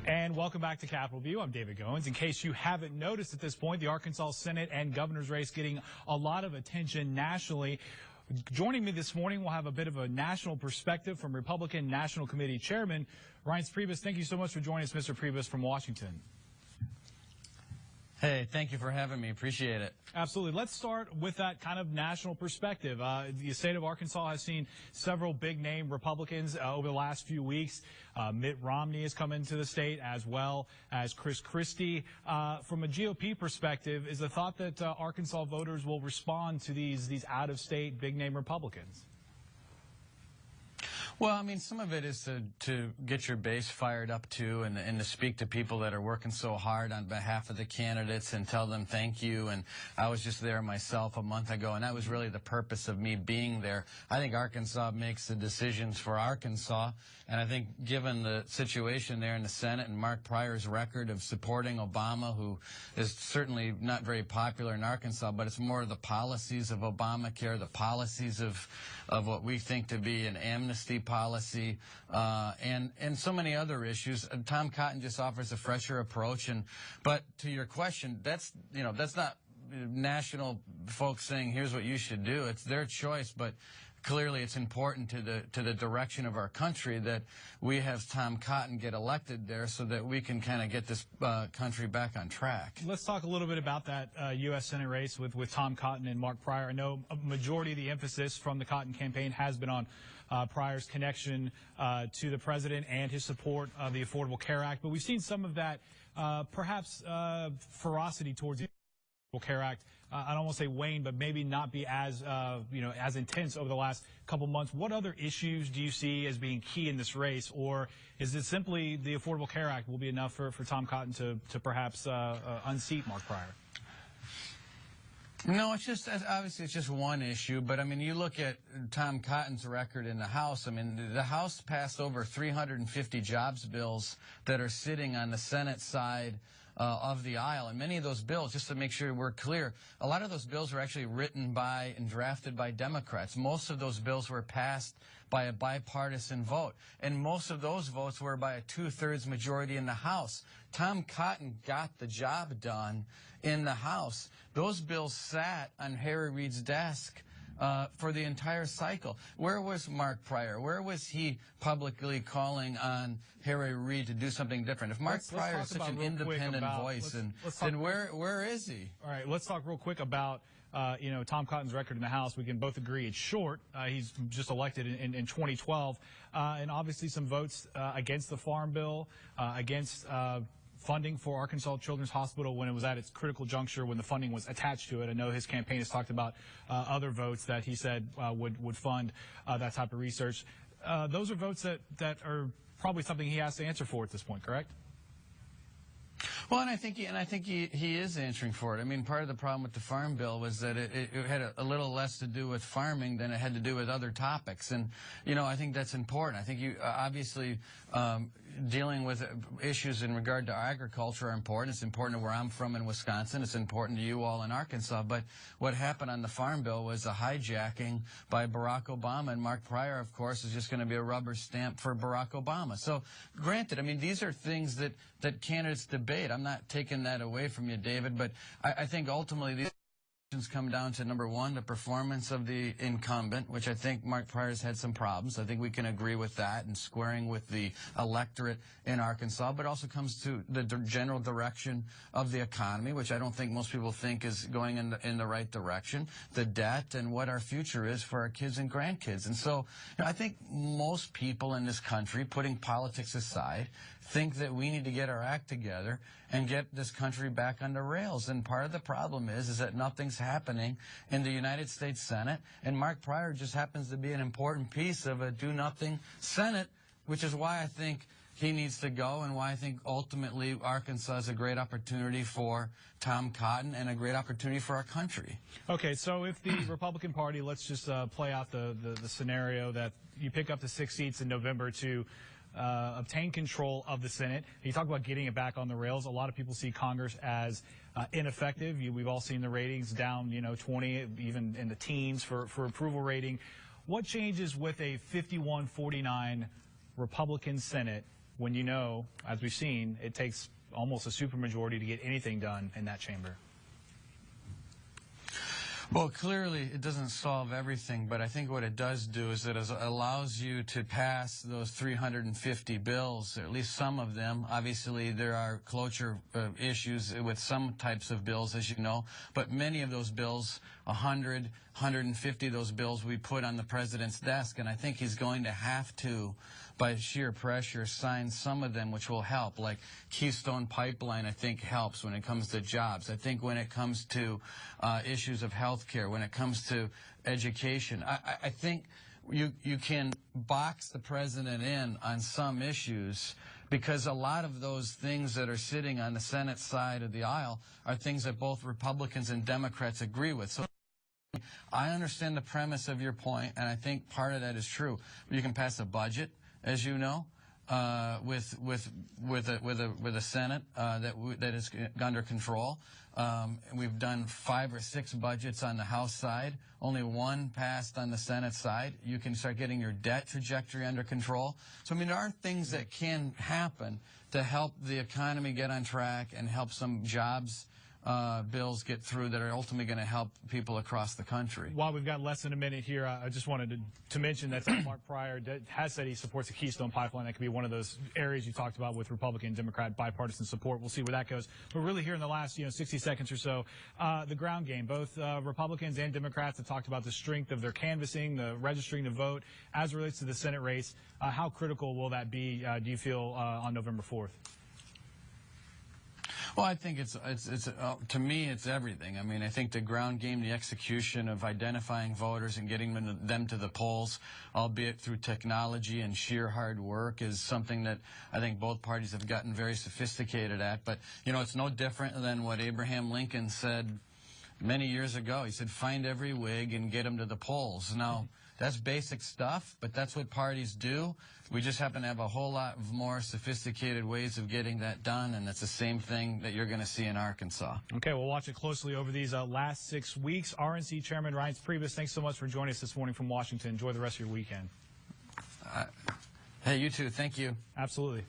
And welcome back to Capitol View. I'm David Goins. In case you haven't noticed at this point, the Arkansas Senate and governor's race getting a lot of attention nationally. Joining me this morning, we'll have a bit of a national perspective from Republican National Committee Chairman Reince Priebus. Thank you so much for joining us, Mr. Priebus from Washington. Hey, thank you for having me. Appreciate it. Absolutely. Let's start with that kind of national perspective. The state of Arkansas has seen several big-name Republicans over the last few weeks. Mitt Romney has come into the state, as well as Chris Christie. From a GOP perspective, is the thought that Arkansas voters will respond to these out-of-state big-name Republicans? Well, I mean, some of it is to get your base fired up, too, and to speak to people that are working so hard on behalf of the candidates and tell them thank you. And I was just there myself a month ago, and that was really the purpose of me being there. I think Arkansas makes the decisions for Arkansas, and I think given the situation there in the Senate and Mark Pryor's record of supporting Obama, who is certainly not very popular in Arkansas, but it's more the policies of Obamacare, the policies of what we think to be an amnesty policy, and so many other issues. Tom Cotton just offers a fresher approach. But to your question, that's not national folks saying here's what you should do. It's their choice, but clearly it's important to the direction of our country that we have Tom Cotton get elected there so that we can kind of get this country back on track. Let's talk a little bit about that U.S. Senate race with Tom Cotton and Mark Pryor. I know a majority of the emphasis from the Cotton campaign has been on Pryor's connection to the president and his support of the Affordable Care Act, but we've seen some of that perhaps ferocity towards the Affordable Care Act. I don't want to say wane, but maybe not be as as intense over the last couple months. What other issues do you see as being key in this race, or is it simply the Affordable Care Act will be enough for Tom Cotton to perhaps unseat Mark Pryor? No, it's just, obviously it's just one issue, but I mean, you look at Tom Cotton's record in the House. I mean, the House passed over 350 jobs bills that are sitting on the Senate side of the aisle. And many of those bills, just to make sure we're clear, a lot of those bills were actually written by and drafted by Democrats. Most of those bills were passed by a bipartisan vote. And most of those votes were by a 2/3 majority in the House. Tom Cotton got the job done in the House. Those bills sat on Harry Reid's desk for the entire cycle. Where was Mark Pryor? Where was he publicly calling on Harry Reid to do something different? If Mark Pryor is such an independent voice, then where is he? All right, let's talk real quick about Tom Cotton's record in the House. We can both agree it's short. He's just elected in 2012, and obviously some votes against the Farm Bill, against funding for Arkansas Children's Hospital when it was at its critical juncture, when the funding was attached to it. I know his campaign has talked about other votes that he said would fund that type of research. Those are votes that are probably something he has to answer for at this point, correct? Well, and I think he is answering for it. I mean, part of the problem with the Farm Bill was that it had a little less to do with farming than it had to do with other topics. And, I think that's important. I think you obviously dealing with issues in regard to agriculture are important. It's important to where I'm from in Wisconsin. It's important to you all in Arkansas. But what happened on the Farm Bill was a hijacking by Barack Obama. And Mark Pryor, of course, is just going to be a rubber stamp for Barack Obama. So, granted, I mean, these are things that candidates debate. I'm not taking that away from you, David, but I think ultimately these come down to, number one, the performance of the incumbent, which I think Mark Pryor's had some problems. I think we can agree with that and squaring with the electorate in Arkansas, but it also comes to the general direction of the economy, which I don't think most people think is going in the right direction, the debt, and what our future is for our kids and grandkids. And so I think most people in this country, putting politics aside, think that we need to get our act together and get this country back on the rails. And part of the problem is that nothing's happening in the United States Senate, and Mark Pryor just happens to be an important piece of a do-nothing Senate, which is why I think he needs to go and why I think ultimately Arkansas is a great opportunity for Tom Cotton and a great opportunity for our country. Okay, so if the Republican Party, let's just play out the scenario that you pick up the 6 seats in November to obtain control of the Senate. You talk about getting it back on the rails. A lot of people see Congress as ineffective. We've all seen the ratings down, 20, even in the teens for approval rating. What changes with a 51-49 Republican Senate when you know, as we've seen, it takes almost a supermajority to get anything done in that chamber? Well, clearly it doesn't solve everything, but I think what it does do is it allows you to pass those 350 bills, or at least some of them. Obviously, there are cloture issues with some types of bills, as you know, but many of those bills, 100, 150 of those bills we put on the president's desk, and I think he's going to have to, by sheer pressure, sign some of them, which will help. Like Keystone Pipeline, I think, helps when it comes to jobs. I think when it comes to issues of health care, when it comes to education, I think you can box the president in on some issues, because a lot of those things that are sitting on the Senate side of the aisle are things that both Republicans and Democrats agree with. So I understand the premise of your point, and I think part of that is true. You can pass a budget, as you know, with a Senate that is under control. We've done 5 or 6 budgets on the House side, only 1 passed on the Senate side. You can start getting your debt trajectory under control. So, I mean, there are things that can happen to help the economy get on track and help some jobs bills get through that are ultimately going to help people across the country. While we've got less than a minute here, I just wanted to mention that Mark Pryor has said he supports a Keystone Pipeline. That could be one of those areas you talked about with Republican and Democrat bipartisan support. We'll see where that goes. But really here in the last 60 seconds or so, the ground game, both Republicans and Democrats have talked about the strength of their canvassing, the registering to vote. As it relates to the Senate race, how critical will that be, do you feel, on November 4th? Well, I think it's to me, it's everything. I mean, I think the ground game, the execution of identifying voters and getting them to the polls, albeit through technology and sheer hard work, is something that I think both parties have gotten very sophisticated at. But, it's no different than what Abraham Lincoln said many years ago. He said, find every Whig and get them to the polls. Now, that's basic stuff, but that's what parties do. We just happen to have a whole lot of more sophisticated ways of getting that done, and that's the same thing that you're going to see in Arkansas. Okay, we'll watch it closely over these last 6 weeks. RNC Chairman Reince Priebus, thanks so much for joining us this morning from Washington. Enjoy the rest of your weekend. Hey, you too. Thank you. Absolutely.